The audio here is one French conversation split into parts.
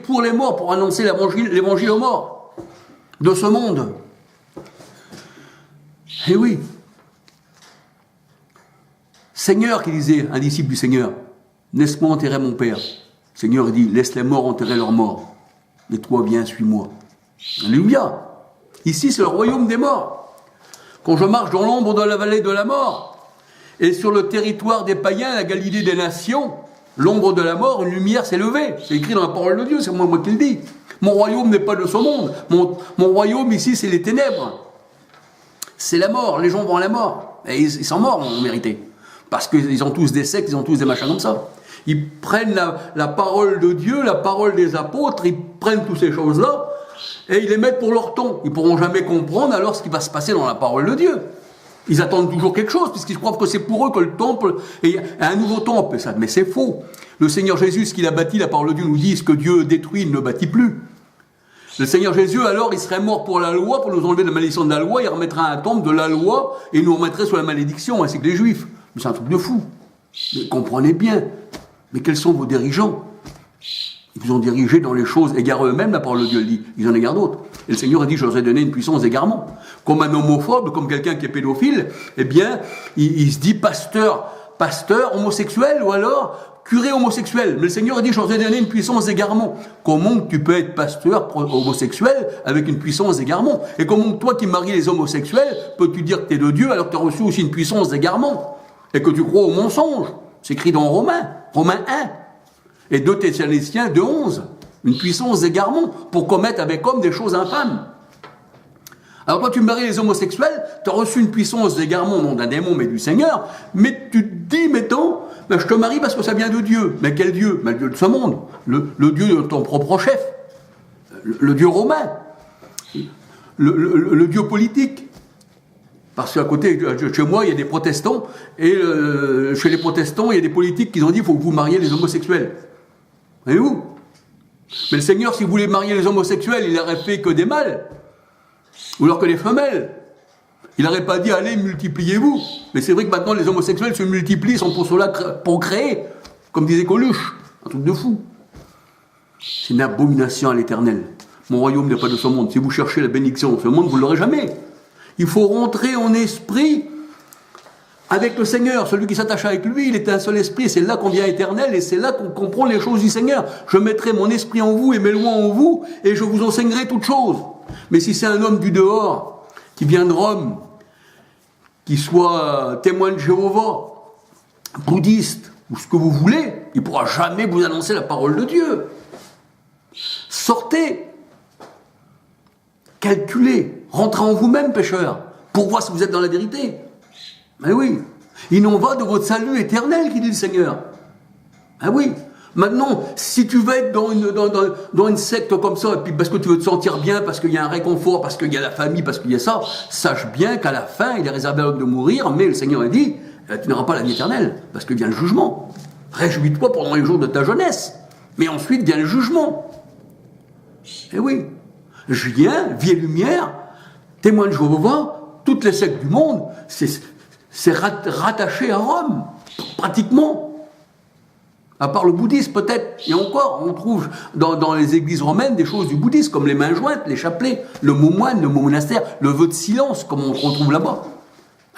pour les morts, pour annoncer l'évangile aux morts de ce monde. Eh oui. Seigneur, qui disait un disciple du Seigneur, laisse-moi enterrer mon Père. Le Seigneur dit, laisse les morts enterrer leurs morts. Et toi, viens, suis-moi. Alléluia. Ici, c'est le royaume des morts. Quand je marche dans l'ombre de la vallée de la mort, et sur le territoire des païens, la Galilée des nations, l'ombre de la mort, une lumière s'est levée. C'est écrit dans la parole de Dieu, c'est moi qui le dis. Mon royaume n'est pas de ce monde. Mon royaume ici, c'est les ténèbres. C'est la mort. Les gens vont à la mort. Et ils sont morts en vérité. Parce qu'ils ont tous des sectes, ils ont tous des machins comme ça. Ils prennent la parole de Dieu, la parole des apôtres, ils prennent toutes ces choses-là, et ils les mettent pour leur ton. Ils ne pourront jamais comprendre alors ce qui va se passer dans la parole de Dieu. Ils attendent toujours quelque chose, puisqu'ils croient que c'est pour eux que le temple est un nouveau temple. Mais c'est faux. Le Seigneur Jésus, ce qu'il a bâti, la parole de Dieu nous dit, ce que Dieu détruit, il ne bâtit plus. Le Seigneur Jésus, alors, il serait mort pour la loi, pour nous enlever la malédiction de la loi, il remettrait un temple de la loi, et il nous remettrait sous la malédiction, ainsi que les Juifs. Mais c'est un truc de fou. Mais comprenez bien. Mais quels sont vos dirigeants? Ils vous ont dirigé dans les choses égarées eux-mêmes, la parole de Dieu le dit. Ils en égarent d'autres. Et le Seigneur a dit, je leur ai donné une puissance d'égarement. Comme un homophobe, comme quelqu'un qui est pédophile, eh bien, il se dit pasteur homosexuel, ou alors curé homosexuel. Mais le Seigneur a dit, je leur ai donné une puissance d'égarement. Comment tu peux être pasteur homosexuel avec une puissance d'égarement? Et comment toi qui maries les homosexuels, peux-tu dire que tu es de Dieu alors que tu as reçu aussi une puissance d'égarement? Et que tu crois au mensonge? C'est écrit dans Romains 1. Et 2 Thessaloniciens 2:11. Une puissance d'égarement pour commettre avec homme des choses infâmes. Alors toi tu maries les homosexuels, tu as reçu une puissance d'égarement, non d'un démon mais du Seigneur, mais tu te dis, mettons, je te marie parce que ça vient de Dieu. Mais quel Dieu? Le Dieu de ce monde, le Dieu de ton propre chef, le Dieu romain, le Dieu politique. Parce qu'à côté, chez moi, il y a des protestants, et chez les protestants, il y a des politiques qui ont dit, il faut que vous mariez les homosexuels. Voyez-vous? Mais le Seigneur, s'il voulait marier les homosexuels, il n'aurait fait que des mâles, ou alors que les femelles. Il n'aurait pas dit, allez, multipliez-vous. Mais c'est vrai que maintenant, les homosexuels se multiplient, sont pour cela, pour créer, comme disait Coluche, un truc de fou. C'est une abomination à l'Éternel. Mon royaume n'est pas de ce monde. Si vous cherchez la bénédiction de ce monde, vous ne l'aurez jamais. Il faut rentrer en esprit avec le Seigneur. Celui qui s'attache avec lui, il est un seul esprit. C'est là qu'on devient éternel et c'est là qu'on comprend les choses du Seigneur. Je mettrai mon esprit en vous et mes lois en vous et je vous enseignerai toutes choses. Mais si c'est un homme du dehors, qui vient de Rome, qui soit témoin de Jéhovah, bouddhiste, ou ce que vous voulez, il ne pourra jamais vous annoncer la parole de Dieu. Sortez. Calculez, rentrez en vous-même, pécheurs, pour voir si vous êtes dans la vérité. Mais oui, il en va de votre salut éternel, qui dit le Seigneur. Ah oui, maintenant, si tu veux être dans une secte comme ça, et puis parce que tu veux te sentir bien, parce qu'il y a un réconfort, parce qu'il y a la famille, parce qu'il y a ça, sache bien qu'à la fin, il est réservé à l'homme de mourir, mais le Seigneur a dit, tu n'auras pas la vie éternelle, parce que vient le jugement. Réjouis-toi pendant les jours de ta jeunesse, mais ensuite vient le jugement. Eh oui. Julien, vie et lumière, témoin de Jéhovah, toutes les sectes du monde, c'est rattaché à Rome, pratiquement. À part le bouddhisme peut-être, et encore, on trouve dans les églises romaines des choses du bouddhisme, comme les mains jointes, les chapelets, le mot moine, le mot monastère, le vœu de silence, comme on retrouve là-bas.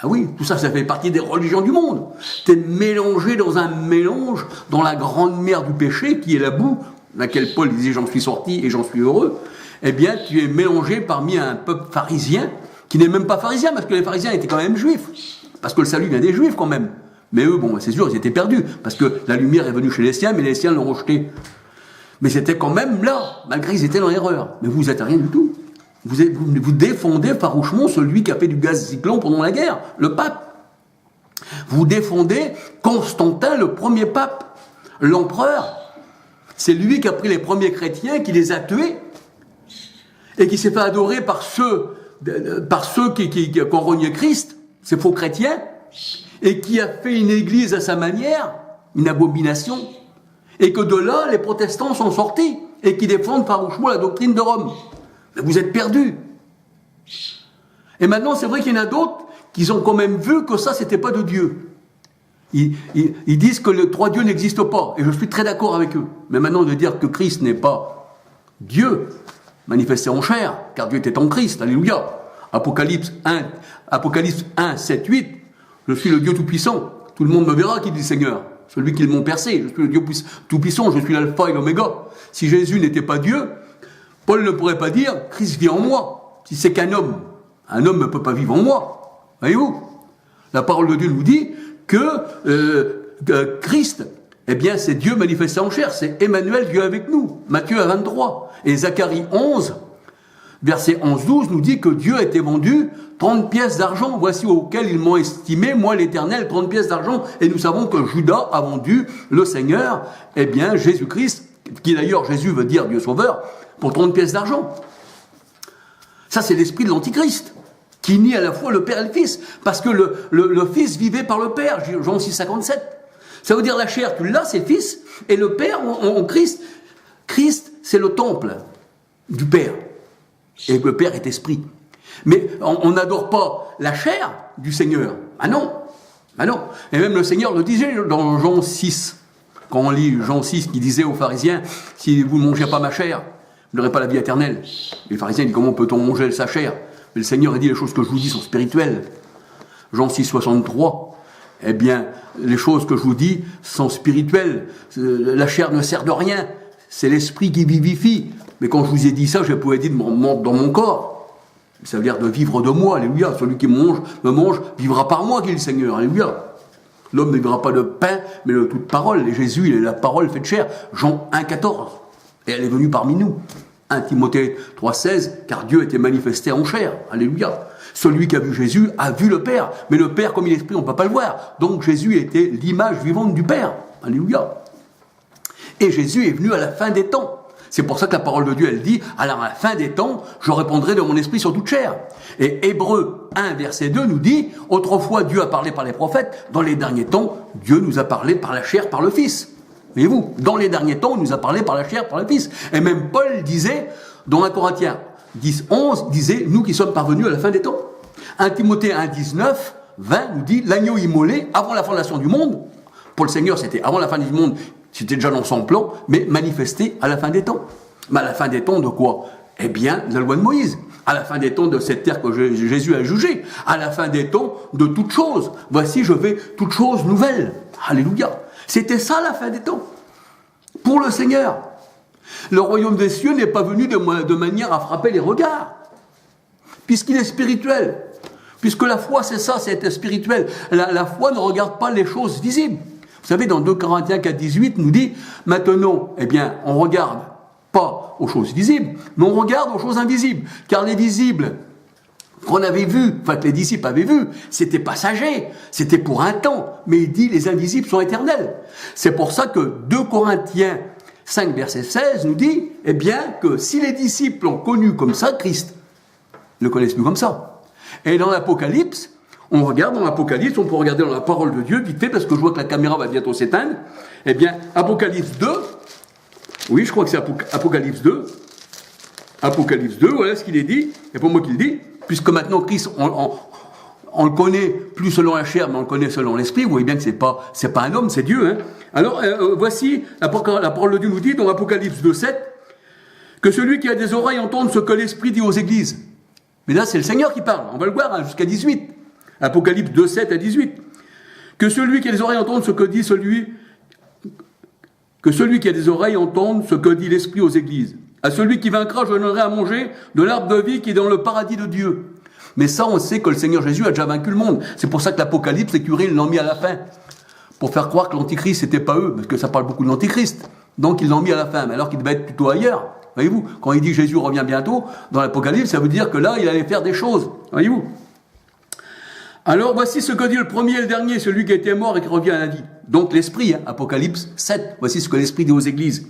Ah oui, tout ça, ça fait partie des religions du monde. T'es mélangé dans un mélange, dans la grande mer du péché, qui est la boue, laquelle Paul disait « j'en suis sorti et j'en suis heureux », eh bien, tu es mélangé parmi un peuple pharisien, qui n'est même pas pharisien, parce que les pharisiens étaient quand même juifs. Parce que le salut vient des juifs quand même. Mais eux, bon, c'est sûr, ils étaient perdus, parce que la lumière est venue chez les siens, mais les siens l'ont rejeté. Mais c'était quand même là, malgré qu'ils étaient dans l'erreur. Mais vous n'êtes rien du tout. Vous défendez farouchement celui qui a fait du gaz cyclone pendant la guerre, le pape. Vous défendez Constantin, le premier pape, l'empereur. C'est lui qui a pris les premiers chrétiens, qui les a tués, et qui s'est fait adorer par ceux qui ont renié Christ, ces faux chrétiens, et qui a fait une église à sa manière, une abomination, et que de là, les protestants sont sortis, et qui défendent farouchement la doctrine de Rome. Mais vous êtes perdus. Et maintenant, c'est vrai qu'il y en a d'autres qui ont quand même vu que ça, c'était pas de Dieu. Ils disent que le trois dieux n'existent pas, et je suis très d'accord avec eux. Mais maintenant, de dire que Christ n'est pas Dieu manifesté en chair, car Dieu était en Christ, alléluia. Apocalypse 1, 7, 8, je suis le Dieu Tout-Puissant. Tout le monde me verra, qui dit le Seigneur. Celui qui m'ont percé, je suis le Dieu Tout-Puissant, je suis l'alpha et l'oméga. Si Jésus n'était pas Dieu, Paul ne pourrait pas dire, Christ vit en moi. Si c'est qu'un homme ne peut pas vivre en moi. Voyez-vous? La parole de Dieu nous dit que Christ, eh bien, c'est Dieu manifesté en chair, c'est Emmanuel, Dieu avec nous. Matthieu 23. Et Zacharie 11, verset 11-12, nous dit que Dieu a été vendu 30 pièces d'argent. Voici auquel ils m'ont estimé, moi l'Éternel, 30 pièces d'argent. Et nous savons que Judas a vendu le Seigneur, eh bien, Jésus-Christ, qui d'ailleurs, Jésus veut dire Dieu Sauveur, pour 30 pièces d'argent. Ça, c'est l'esprit de l'Antichrist, qui nie à la fois le Père et le Fils, parce que le Fils vivait par le Père, Jean 6, 57. Ça veut dire la chair, tu l'as, c'est le Fils, et le Père en Christ. Christ, c'est le temple du Père, et le Père est esprit. Mais on n'adore pas la chair du Seigneur. Ah non, ah non. Et même le Seigneur le disait dans Jean 6, quand on lit Jean 6, qui disait aux pharisiens, si vous ne mangez pas ma chair, vous n'aurez pas la vie éternelle. Les pharisiens disent, comment peut-on manger sa chair? Mais le Seigneur a dit, les choses que je vous dis sont spirituelles. Jean 6, 63. Eh bien, les choses que je vous dis sont spirituelles. La chair ne sert de rien. C'est l'esprit qui vivifie. Mais quand je vous ai dit ça, je pouvais dire dans mon corps. Ça veut dire de vivre de moi, alléluia. Celui qui me mange, vivra par moi, qui est le Seigneur, alléluia. L'homme ne vivra pas de pain, mais de toute parole. Et Jésus, il est la parole faite chair. Jean 1, 14. Et elle est venue parmi nous. 1 Timothée 3, 16, car Dieu était manifesté en chair, alléluia. Celui qui a vu Jésus a vu le Père. Mais le Père, comme il est esprit, on ne peut pas le voir. Donc Jésus était l'image vivante du Père. Alléluia. Et Jésus est venu à la fin des temps. C'est pour ça que la parole de Dieu, elle dit, alors à la fin des temps, je répandrai de mon esprit sur toute chair. Et Hébreux 1, verset 2 nous dit, autrefois Dieu a parlé par les prophètes, dans les derniers temps, Dieu nous a parlé par la chair, par le Fils. Voyez-vous, dans les derniers temps, il nous a parlé par la chair, par le Fils. Et même Paul disait, dans 1 Corinthiens 10, 11, disait, nous qui sommes parvenus à la fin des temps. 1 Timothée 1, 19, 20 nous dit, l'agneau immolé avant la fondation du monde. Pour le Seigneur, c'était avant la fin du monde, c'était déjà dans son plan, mais manifesté à la fin des temps. Mais à la fin des temps de quoi? Eh bien, la loi de Moïse. À la fin des temps de cette terre que Jésus a jugée. À la fin des temps de toutes choses. Voici, je fais toutes choses nouvelles. Alléluia. C'était ça la fin des temps. Pour le Seigneur. Le royaume des cieux n'est pas venu de manière à frapper les regards. Puisqu'il est spirituel. Puisque la foi, c'est ça, c'est spirituel. La foi ne regarde pas les choses visibles. Vous savez, dans 2 Corinthiens 4, 18, nous dit, maintenant, eh bien, on regarde pas aux choses visibles, mais on regarde aux choses invisibles. Car les visibles qu'on avait vus, enfin que les disciples avaient vus, c'était passager, c'était pour un temps. Mais il dit, les invisibles sont éternels. C'est pour ça que 2 Corinthiens 5, verset 16 nous dit, eh bien, que si les disciples l'ont connu comme ça, Christ le connaissent plus comme ça. Et dans l'Apocalypse, on regarde dans l'Apocalypse, on peut regarder dans la parole de Dieu, vite fait, parce que je vois que la caméra va bientôt s'éteindre. Eh bien, Apocalypse 2, oui, je crois que c'est Apocalypse 2. Apocalypse 2, voilà ce qu'il est dit, et pour moi qu'il dit, puisque maintenant Christ, on le connaît plus selon la chair, mais on le connaît selon l'esprit, vous voyez bien que c'est pas un homme, c'est Dieu. Hein. Alors, voici, la parole de Dieu nous dit, dans Apocalypse 2, 7, que celui qui a des oreilles entende ce que l'esprit dit aux églises. Mais là, c'est le Seigneur qui parle, on va le voir, hein, jusqu'à 18. Apocalypse 2, 7 à 18. Que celui qui a des oreilles entende ce que dit qui a des oreilles entende ce que dit l'Esprit aux églises. À celui qui vaincra, je donnerai à manger de l'arbre de vie qui est dans le paradis de Dieu. Mais ça, on sait que le Seigneur Jésus a déjà vaincu le monde. C'est pour ça que l'Apocalypse, les curés l'ont mis à la fin. Pour faire croire que l'Antichrist, c'était pas eux, parce que ça parle beaucoup de l'Antichrist. Donc, ils l'ont mis à la fin, mais alors qu'il devait être plutôt ailleurs. Voyez-vous, quand il dit Jésus revient bientôt, dans l'Apocalypse, ça veut dire que là, il allait faire des choses. Voyez-vous. Alors, voici ce que dit le premier et le dernier, celui qui était mort et qui revient à la vie. Donc, l'Esprit, hein, Apocalypse 7. Voici ce que l'Esprit dit aux églises.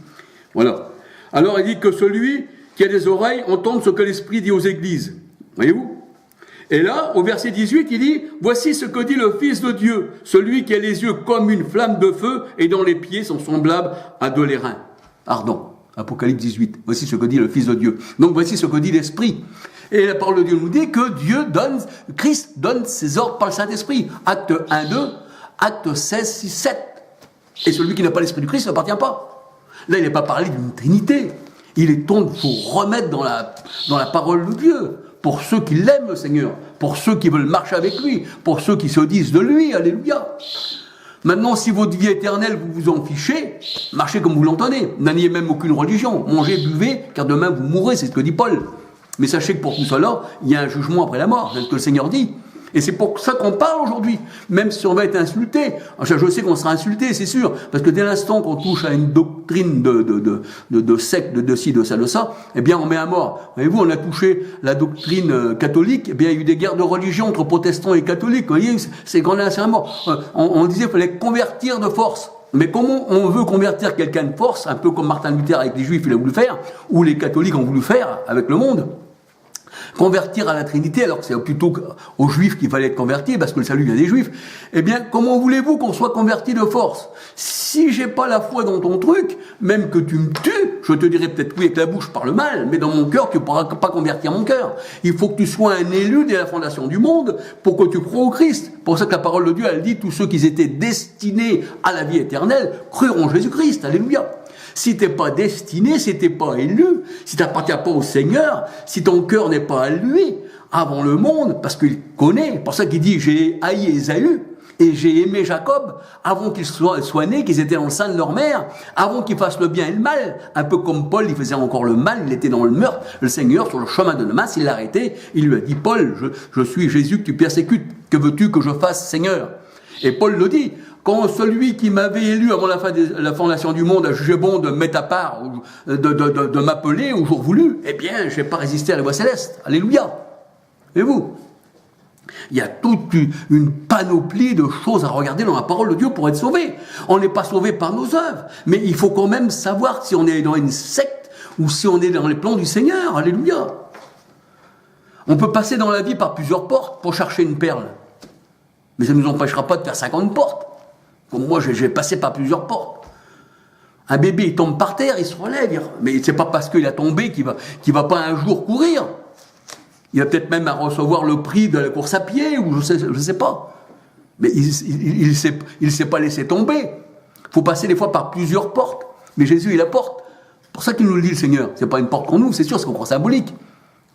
Voilà. Alors, il dit que celui qui a des oreilles entende ce que l'Esprit dit aux églises. Voyez-vous? Et là, au verset 18, il dit, voici ce que dit le Fils de Dieu, celui qui a les yeux comme une flamme de feu et dont les pieds sont semblables à de l'airain ardent. Apocalypse 18. Voici ce que dit le Fils de Dieu. Donc, voici ce que dit l'Esprit. Et la parole de Dieu nous dit que Christ donne ses ordres par le Saint-Esprit. Acte 1, 2, acte 16, 6, 7. Et celui qui n'a pas l'Esprit du Christ ne appartient pas. Là, il n'est pas parlé d'une Trinité. Il est temps de vous remettre dans la parole de Dieu, pour ceux qui l'aiment, le Seigneur, pour ceux qui veulent marcher avec lui, pour ceux qui se disent de lui, alléluia. Maintenant, si votre vie éternelle, vous vous en fichez, marchez comme vous l'entendez. N'ayez même aucune religion. Mangez, buvez, car demain vous mourrez, c'est ce que dit Paul. Mais sachez que pour tout cela, il y a un jugement après la mort, c'est ce que le Seigneur dit. Et c'est pour ça qu'on parle aujourd'hui, même si on va être insulté. Enfin, je sais qu'on sera insulté, c'est sûr, parce que dès l'instant qu'on touche à une doctrine de secte, de ci, de ça, eh bien on met à mort. Voyez-vous, on a touché la doctrine catholique, eh bien il y a eu des guerres de religion entre protestants et catholiques. Vous voyez, c'est grand là, c'est un mort. On disait qu'il fallait convertir de force. Mais comment on veut convertir quelqu'un de force, un peu comme Martin Luther avec les Juifs, il a voulu faire, ou les catholiques ont voulu faire avec le monde? Convertir à la Trinité, alors que c'est plutôt aux Juifs qu'il fallait être convertis, parce que le salut vient des Juifs. Eh bien, comment voulez-vous qu'on soit converti de force? Si j'ai pas la foi dans ton truc, même que tu me tues, je te dirai peut-être oui avec la bouche par le mal, mais dans mon cœur, tu ne pourras pas convertir mon cœur. Il faut que tu sois un élu dès la fondation du monde pour que tu crois au Christ. Pour ça que la parole de Dieu, elle dit, tous ceux qui étaient destinés à la vie éternelle cruront en Jésus-Christ. Alléluia. Si t'es pas destiné, si t'es pas élu, si t'appartiens pas au Seigneur, si ton cœur n'est pas à lui, avant le monde, parce qu'il connaît, pour ça qu'il dit, j'ai haï Ésaü, et j'ai aimé Jacob, avant qu'ils soient nés, qu'ils étaient dans le sein de leur mère, avant qu'ils fassent le bien et le mal, un peu comme Paul, il faisait encore le mal, il était dans le meurtre, le Seigneur, sur le chemin de Damas, il l'a arrêté, il lui a dit, Paul, je suis Jésus que tu persécutes, que veux-tu que je fasse, Seigneur? Et Paul le dit, quand celui qui m'avait élu avant la fondation du monde a jugé bon de me mettre à part, de m'appeler au jour voulu, eh bien, je n'ai pas résisté à la voix céleste. Alléluia. Et vous? Il y a toute une panoplie de choses à regarder dans la parole de Dieu pour être sauvé. On n'est pas sauvé par nos œuvres, mais il faut quand même savoir si on est dans une secte ou si on est dans les plans du Seigneur. Alléluia. On peut passer dans la vie par plusieurs portes pour chercher une perle. Mais ça ne nous empêchera pas de faire 50 portes. Comme moi, j'ai passé par plusieurs portes. Un bébé, il tombe par terre, il se relève. Mais c'est pas parce qu'il a tombé qu'il va pas un jour courir. Il va peut-être même à recevoir le prix de la course à pied, ou je sais pas. Mais il s'est pas laissé tomber. Il faut passer des fois par plusieurs portes. Mais Jésus, il apporte. C'est pour ça qu'il nous le dit, le Seigneur. C'est pas une porte qu'on ouvre, c'est sûr, c'est qu'on croit symbolique.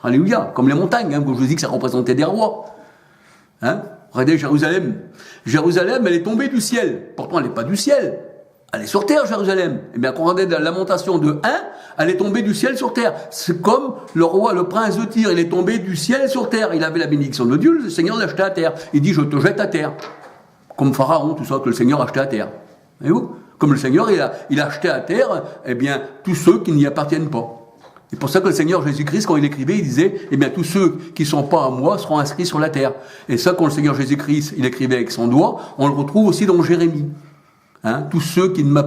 Alléluia. Comme les montagnes, comme je vous dis que ça représentait des rois. Hein? Regardez Jérusalem. Jérusalem, elle est tombée du ciel. Pourtant, elle n'est pas du ciel. Elle est sur terre, Jérusalem. Eh bien, quand on regarde la lamentation de 1, elle est tombée du ciel sur terre. C'est comme le roi, le prince de Tyr, il est tombé du ciel sur terre. Il avait la bénédiction de Dieu, le Seigneur l'a jeté à terre. Il dit, je te jette à terre. Comme Pharaon, tout ça, que le Seigneur a jeté à terre. Voyez-vous? Comme le Seigneur, il a jeté à terre, eh bien, tous ceux qui n'y appartiennent pas. C'est pour ça que le Seigneur Jésus-Christ, quand il écrivait, il disait, eh bien, tous ceux qui ne sont pas à moi seront inscrits sur la terre. Et ça, quand le Seigneur Jésus-Christ, il écrivait avec son doigt, on le retrouve aussi dans Jérémie. Hein, tous ceux qui me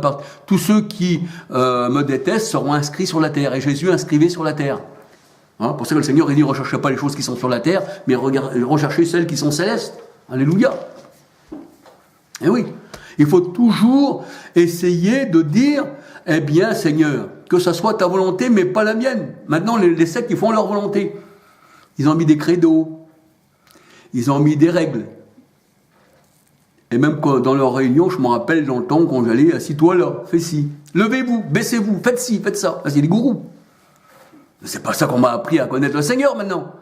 détestent seront inscrits sur la terre. Et Jésus inscrivait sur la terre. Hein, pour ça que le Seigneur, il dit, recherchez pas les choses qui sont sur la terre, mais recherchez celles qui sont célestes. Alléluia. Et oui, il faut toujours essayer de dire, eh bien, Seigneur, que ça soit ta volonté, mais pas la mienne. Maintenant, les sectes, ils font leur volonté. Ils ont mis des credos. Ils ont mis des règles. Et même dans leurs réunions, je me rappelle dans le temps, quand j'allais, assis-toi là, fais ci. Levez-vous, baissez-vous, faites ci, faites ça. C'est des gourous. C'est pas ça qu'on m'a appris à connaître le Seigneur, maintenant.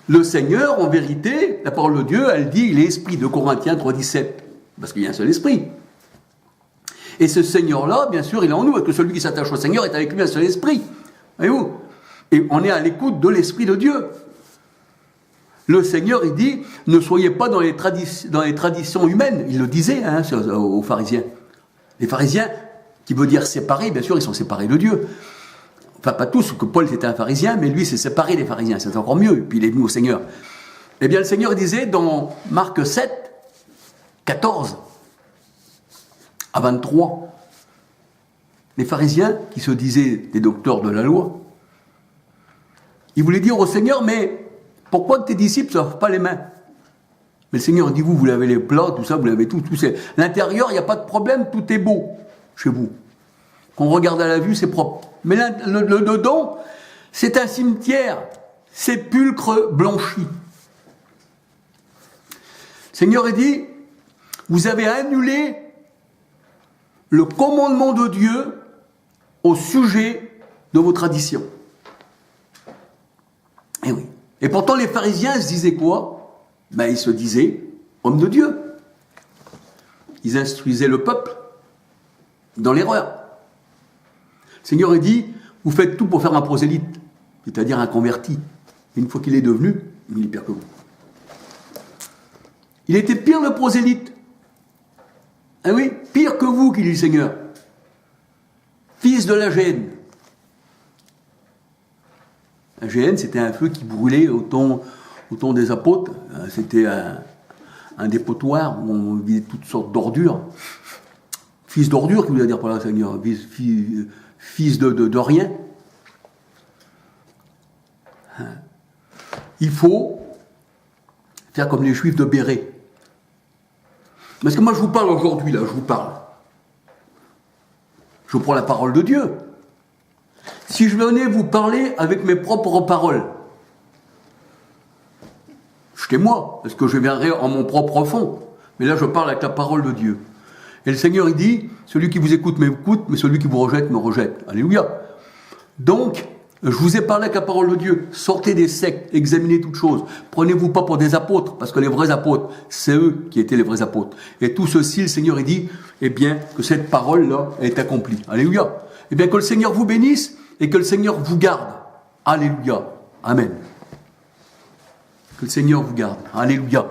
Le Seigneur, en vérité, la parole de Dieu, elle dit, il est esprit, de Corinthiens 3,17. Parce qu'il y a un seul esprit. Et ce Seigneur-là, bien sûr, il est en nous, parce que celui qui s'attache au Seigneur est avec lui un seul esprit. Voyez-vous? Et on est à l'écoute de l'Esprit de Dieu. Le Seigneur, il dit, ne soyez pas dans les traditions humaines. Il le disait aux pharisiens. Les pharisiens, qui veut dire séparés, bien sûr, ils sont séparés de Dieu. Enfin, pas tous, que Paul était un pharisien, mais lui s'est séparé des pharisiens, c'est encore mieux, et puis il est venu au Seigneur. Eh bien, le Seigneur disait dans Marc 7, 14 à 23, les pharisiens, qui se disaient des docteurs de la loi, ils voulaient dire au Seigneur, mais pourquoi tes disciples ne lavent pas les mains? Mais le Seigneur dit, vous lavez les plats, tout ça, vous lavez tout. L'intérieur, il n'y a pas de problème, tout est beau chez vous. Quand on regarde à la vue, c'est propre. Mais le dedans, c'est un cimetière, sépulcre blanchi. Le Seigneur a dit, vous avez annulé le commandement de Dieu au sujet de vos traditions. Et oui. Et pourtant, les pharisiens se disaient quoi? Ben, ils se disaient hommes de Dieu. Ils instruisaient le peuple dans l'erreur. Le Seigneur a dit, vous faites tout pour faire un prosélyte, c'est-à-dire un converti. Une fois qu'il est devenu, il est pire que vous. Il était pire le prosélyte. Ah oui, pire que vous, qui dit le Seigneur. Fils de la gêne. La gêne, c'était un feu qui brûlait au temps des apôtres. C'était un dépotoir où on vidait toutes sortes d'ordures. Fils d'ordure, qui voulait dire par là, Seigneur. Fils de rien. Il faut faire comme les Juifs de Béret. Parce que moi, je vous parle aujourd'hui, là, je vous parle. Je prends la parole de Dieu. Si je venais vous parler avec mes propres paroles, jetez-moi, parce que je viendrai en mon propre fond. Mais là, je parle avec la parole de Dieu. Et le Seigneur, il dit, celui qui vous écoute m'écoute, mais celui qui vous rejette me rejette. Alléluia. Donc, je vous ai parlé avec la parole de Dieu. Sortez des sectes, examinez toutes choses. Prenez-vous pas pour des apôtres, parce que les vrais apôtres, c'est eux qui étaient les vrais apôtres. Et tout ceci, le Seigneur, il dit, eh bien, que cette parole-là est accomplie. Alléluia. Eh bien, que le Seigneur vous bénisse et que le Seigneur vous garde. Alléluia. Amen. Que le Seigneur vous garde. Alléluia.